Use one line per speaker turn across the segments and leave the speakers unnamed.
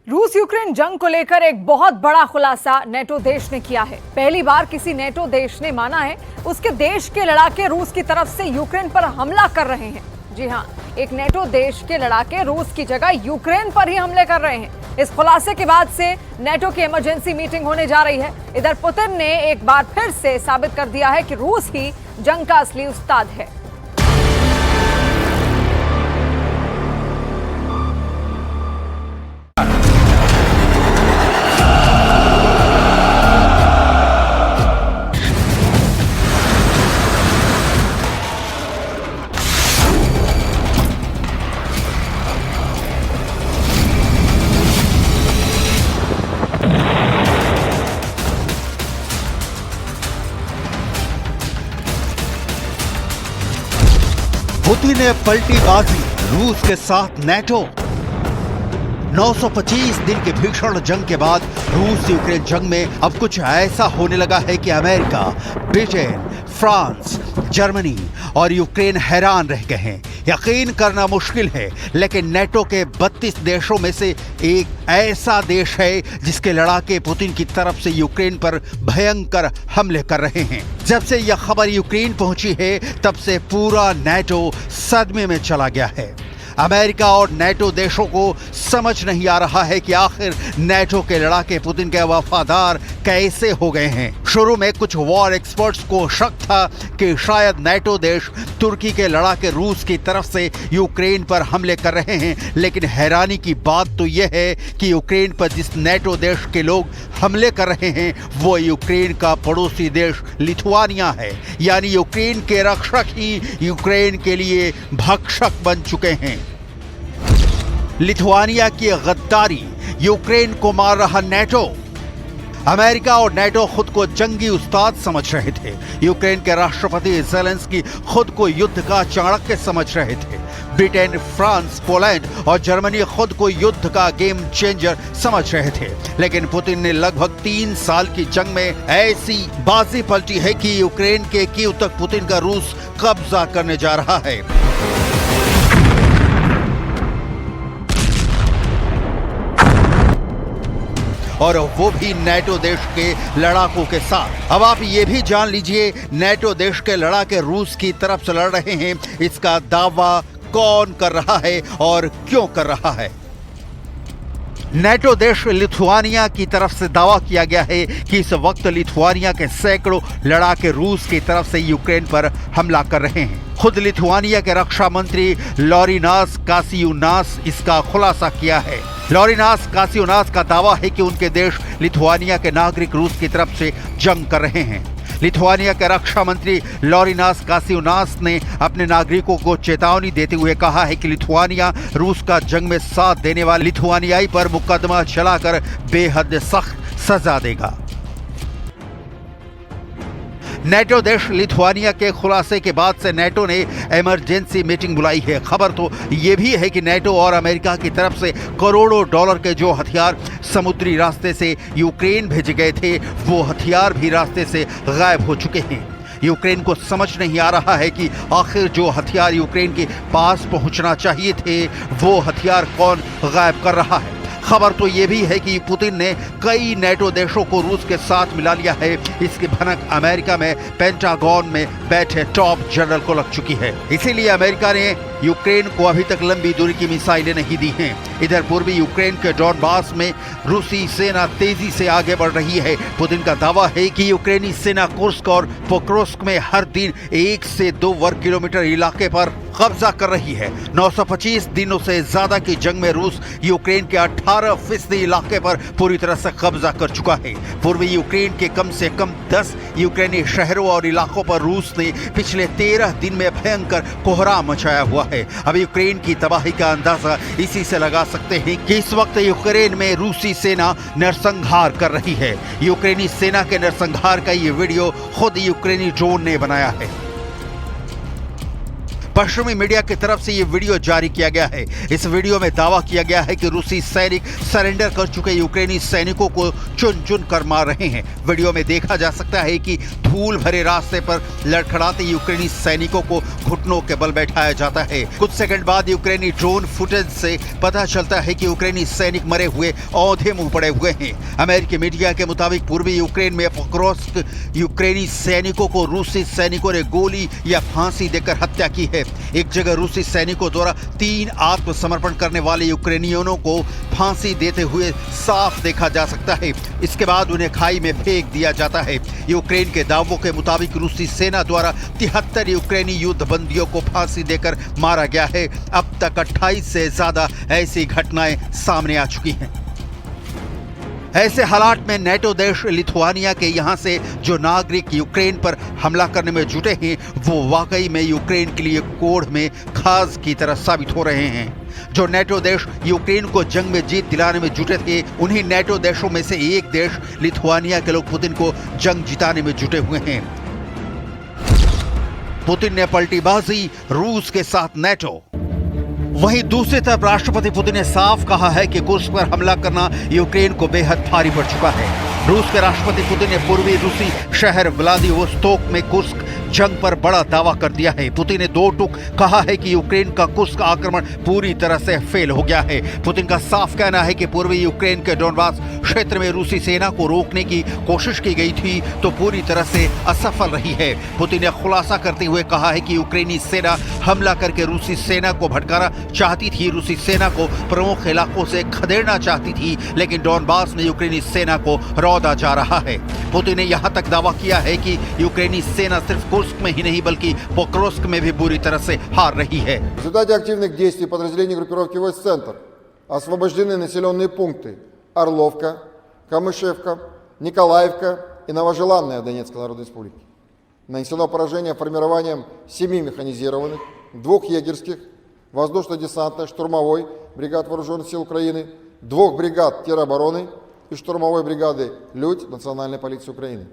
रूस यूक्रेन जंग को लेकर एक बहुत बड़ा खुलासा नेटो देश ने किया है। पहली बार किसी नेटो देश ने माना है उसके देश के लड़ाके रूस की तरफ से यूक्रेन पर हमला कर रहे हैं। जी हां, एक नेटो देश के लड़ाके रूस की जगह यूक्रेन पर ही हमले कर रहे हैं। इस खुलासे के बाद से नेटो की इमरजेंसी मीटिंग होने जा रही है। इधर पुतिन ने एक बार फिर से साबित कर दिया है कि रूस ही जंग का असली उस्ताद है।
पुतिन ने पलटी बाजी, रूस के साथ नेटो। 925 दिन की भीषण जंग के बाद रूस यूक्रेन जंग में अब कुछ ऐसा होने लगा है कि अमेरिका, ब्रिटेन, फ्रांस, जर्मनी और यूक्रेन हैरान रह गए हैं। यकीन करना मुश्किल है, लेकिन नेटो के 32 देशों में से एक ऐसा देश है जिसके लड़ाके पुतिन की तरफ से यूक्रेन पर भयंकर हमले कर रहे हैं। जब से यह खबर यूक्रेन पहुंची है, तब से पूरा नेटो सदमे में चला गया है। अमेरिका और नेटो देशों को समझ नहीं आ रहा है कि आखिर नेटो के लड़ाके पुतिन के वफादार कैसे हो गए हैं। शुरू में कुछ वॉर एक्सपर्ट्स को शक था कि शायद नेटो देश तुर्की के लड़ाके रूस की तरफ से यूक्रेन पर हमले कर रहे हैं, लेकिन हैरानी की बात तो यह है कि यूक्रेन पर जिस नेटो देश के लोग हमले कर रहे हैं वो यूक्रेन का पड़ोसी देश लिथुआनिया है। यानी यूक्रेन के रक्षक ही यूक्रेन के लिए भक्षक बन चुके हैं। लिथुआनिया की गद्दारी, यूक्रेन को मार रहा नेटो। अमेरिका और नेटो खुद को जंगी उस्ताद समझ रहे थे। यूक्रेन के राष्ट्रपति ज़ेलेंस्की खुद को युद्ध का चाणक्य समझ रहे थे। ब्रिटेन, फ्रांस, पोलैंड और जर्मनी खुद को युद्ध का गेम चेंजर समझ रहे थे। लेकिन पुतिन ने लगभग 3 साल की जंग में ऐसी बाजी पलटी है कि यूक्रेन के कीव तक पुतिन का रूस कब्जा करने जा रहा है। और वो भी नेटो देश के लड़ाकों के साथ। अब आप ये भी जान लीजिए, नेटो देश के लड़ाके रूस की तरफ से लड़ रहे हैं, इसका दावा कौन कर रहा है और क्यों कर रहा है। नेटो देश लिथुआनिया की तरफ से दावा किया गया है कि इस वक्त लिथुआनिया के सैकड़ों लड़ाके रूस की तरफ से यूक्रेन पर हमला कर रहे हैं। खुद लिथुआनिया के रक्षा मंत्री लॉरिनास कासियुनास इसका खुलासा किया है। लॉरिनास कासियुनास का दावा है कि उनके देश लिथुआनिया के नागरिक रूस की तरफ से जंग कर रहे हैं। लिथुआनिया के रक्षा मंत्री लॉरिनास कासियुनास ने अपने नागरिकों को चेतावनी देते हुए कहा है कि लिथुआनिया रूस का जंग में साथ देने वाले लिथुआनियाई पर मुकदमा चलाकर बेहद सख्त सजा देगा। नेटो देश लिथुआनिया के खुलासे के बाद से नेटो ने इमरजेंसी मीटिंग बुलाई है। खबर तो ये भी है कि नेटो और अमेरिका की तरफ से करोड़ों डॉलर के जो हथियार समुद्री रास्ते से यूक्रेन भेजे गए थे, वो हथियार भी रास्ते से गायब हो चुके हैं। यूक्रेन को समझ नहीं आ रहा है कि आखिर जो हथियार यूक्रेन के पास पहुंचना चाहिए थे, वो हथियार कौन गायब कर रहा है। खबर तो ये भी है कि पुतिन ने कई नेटो देशों को रूस के साथ मिला लिया है। इसकी भनक अमेरिका में पेंटागन में बैठे टॉप जनरल को लग चुकी है। इसीलिए अमेरिका ने यूक्रेन को अभी तक लंबी दूरी की मिसाइलें नहीं दी हैं। इधर पूर्वी यूक्रेन के डॉनबास में रूसी सेना तेजी से आगे बढ़ रही है। पुतिन का दावा है कि यूक्रेनी सेना कुर्स्क और पोक्रोस्क में हर दिन 1 से 2 वर्ग किलोमीटर इलाके पर कब्जा कर रही है। 925 दिनों से ज्यादा की जंग में रूस यूक्रेन के 18% इलाके पर पूरी तरह से कब्जा कर चुका है। पूर्वी यूक्रेन के कम से कम 10 यूक्रेनी शहरों और इलाकों पर रूस ने पिछले 13 दिन में भयंकर कोहराम मचाया हुआ है। अब यूक्रेन की तबाही का अंदाजा इसी से लगा सकते हैं कि इस वक्त यूक्रेन में रूसी सेना नरसंहार कर रही है। यूक्रेनी सेना के नरसंहार का ये वीडियो खुद यूक्रेनी ड्रोन ने बनाया है। पश्चिमी मीडिया की तरफ से ये वीडियो जारी किया गया है। इस वीडियो में दावा किया गया है कि रूसी सैनिक सरेंडर कर चुके यूक्रेनी सैनिकों को चुन चुन कर मार रहे हैं। वीडियो में देखा जा सकता है कि धूल भरे रास्ते पर लड़खड़ाते यूक्रेनी सैनिकों को घुटनों के बल बैठाया जाता है। कुछ सेकंड बाद यूक्रेनी ड्रोन फुटेज से पता चलता है कि यूक्रेनी सैनिक मरे हुए औंधे मुंह पड़े हुए हैं। अमेरिकी मीडिया के मुताबिक पूर्वी यूक्रेन में पोक्रोस्क यूक्रेनी सैनिकों को रूसी सैनिकों ने गोली या फांसी देकर हत्या की है। एक जगह रूसी सैनिकों द्वारा 3 आत्मसमर्पण करने वाले यूक्रेनियनों को फांसी देते हुए साफ देखा जा सकता है। इसके बाद उन्हें खाई में फेंक दिया जाता है। यूक्रेन के दावों के मुताबिक रूसी सेना द्वारा 73 यूक्रेनी युद्ध बंदियों को फांसी देकर मारा गया है। अब तक 28 से ज्यादा ऐसी घटनाएं सामने आ चुकी हैं। ऐसे हालात में नेटो देश लिथुआनिया के यहाँ से जो नागरिक यूक्रेन पर हमला करने में जुटे हैं, वो वाकई में यूक्रेन के लिए कोढ़ में खास की तरह साबित हो रहे हैं। जो नेटो देश यूक्रेन को जंग में जीत दिलाने में जुटे थे, उन्हीं नेटो देशों में से एक देश लिथुआनिया के लोग पुतिन को जंग जिताने में जुटे हुए हैं। पुतिन ने पलटीबाजी, रूस के साथ नेटो। वहीं दूसरी तरफ राष्ट्रपति पुतिन ने साफ कहा है कि कुर्स्क पर हमला करना यूक्रेन को बेहद भारी पड़ चुका है। रूस के राष्ट्रपति पुतिन ने पूर्वी रूसी शहर व्लादिवोस्तोक में कुर्स्क जंग पर बड़ा दावा कर दिया है। पुतिन ने 2 टूक कहा है कि यूक्रेन का कुर्स्क आक्रमण पूरी तरह से फेल हो गया है। पुतिन का साफ कहना है कि पूर्वी यूक्रेन के डोनबास क्षेत्र में रूसी सेना को रोकने की कोशिश की गई थी तो पूरी तरह से असफल रही है। पुतिन ने खुलासा करते हुए कहा है कि यूक्रेनी सेना हमला करके रूसी सेना को भटकाना चाहती थी, रूसी सेना को प्रमुख इलाकों से खदेड़ना चाहती थी, लेकिन डोनबास में यूक्रेनी सेना को रौंदा जा रहा है। पुतिन ने यहाँ तक दावा किया है कि यूक्रेनी सेना सिर्फ कुर्स्क में ही नहीं बल्कि पोक्रोस्क में भी बुरी तरह से हार रही है।
В результате активных действий подразделений группировки войск «Центр» освобождены населенные пункты Орловка, Камышевка, Николаевка и Новожеланная Донецкой Народной Республики. Нанесено поражение формированием 7 механизированных, 2 егерских, воздушно-десантной, штурмовой бригад Вооруженных сил Украины, 2 бригад теробороны и штурмовой бригады «Людь» Национальной полиции Украины.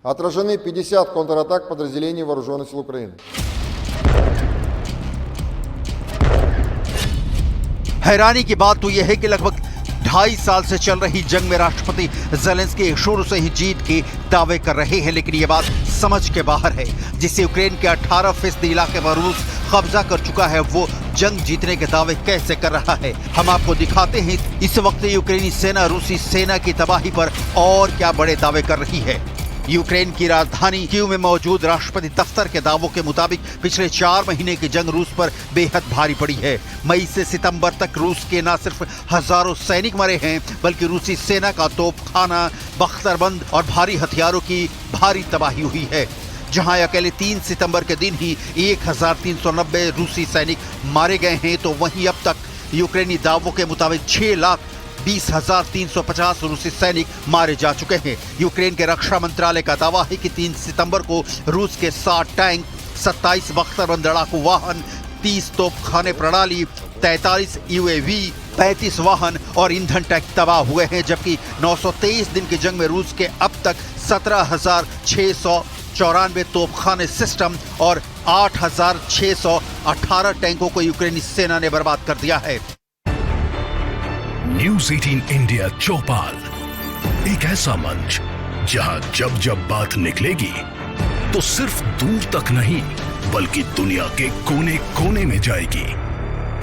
Отражены 50 контратак подразделений Вооруженных сил Украины.
हैरानी की बात तो यह है कि लगभग 2.5 साल से चल रही जंग में राष्ट्रपति ज़ेलेंस्की शुरू से ही जीत के दावे कर रहे हैं, लेकिन यह बात समझ के बाहर है। जिससे यूक्रेन के 18% इलाके पर रूस कब्जा कर चुका है, वो जंग जीतने के दावे कैसे कर रहा है। हम आपको दिखाते हैं इस वक्त यूक्रेनी सेना रूसी सेना की तबाही पर और क्या बड़े दावे कर रही है। यूक्रेन की राजधानी कीव में मौजूद राष्ट्रपति दफ्तर के दावों के मुताबिक पिछले 4 महीने की जंग रूस पर बेहद भारी पड़ी है। मई से सितंबर तक रूस के न सिर्फ हजारों सैनिक मरे हैं, बल्कि रूसी सेना का तोपखाना, बख्तरबंद और भारी हथियारों की भारी तबाही हुई है। जहां अकेले 3 सितंबर के दिन ही 1390 रूसी सैनिक मारे गए हैं, तो वहीं अब तक यूक्रेनी दावों के मुताबिक 6,20,350 रूसी सैनिक मारे जा चुके हैं। यूक्रेन के रक्षा मंत्रालय का दावा है कि 3 सितंबर को रूस के 60 टैंक, 27 बख्तरबंद लड़ाकू वाहन, 30 तोपखाने प्रणाली, 43 UAV, 35 वाहन और ईंधन टैंक तबाह हुए हैं, जबकि 923 दिन की जंग में रूस के अब तक 17,694 तोपखाने सिस्टम और 8,618 टैंकों को यूक्रेनी सेना ने बर्बाद कर दिया है।
न्यूज़ 18 इंडिया चौपाल, एक ऐसा मंच जहां जब जब बात निकलेगी तो सिर्फ दूर तक नहीं बल्कि दुनिया के कोने कोने में जाएगी,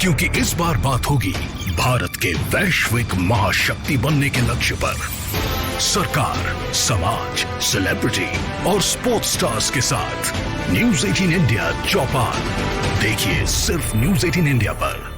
क्योंकि इस बार बात होगी भारत के वैश्विक महाशक्ति बनने के लक्ष्य पर। सरकार, समाज, सेलिब्रिटी और स्पोर्ट्स स्टार्स के साथ न्यूज़ 18 इंडिया चौपाल देखिए सिर्फ न्यूज़ 18 इंडिया पर।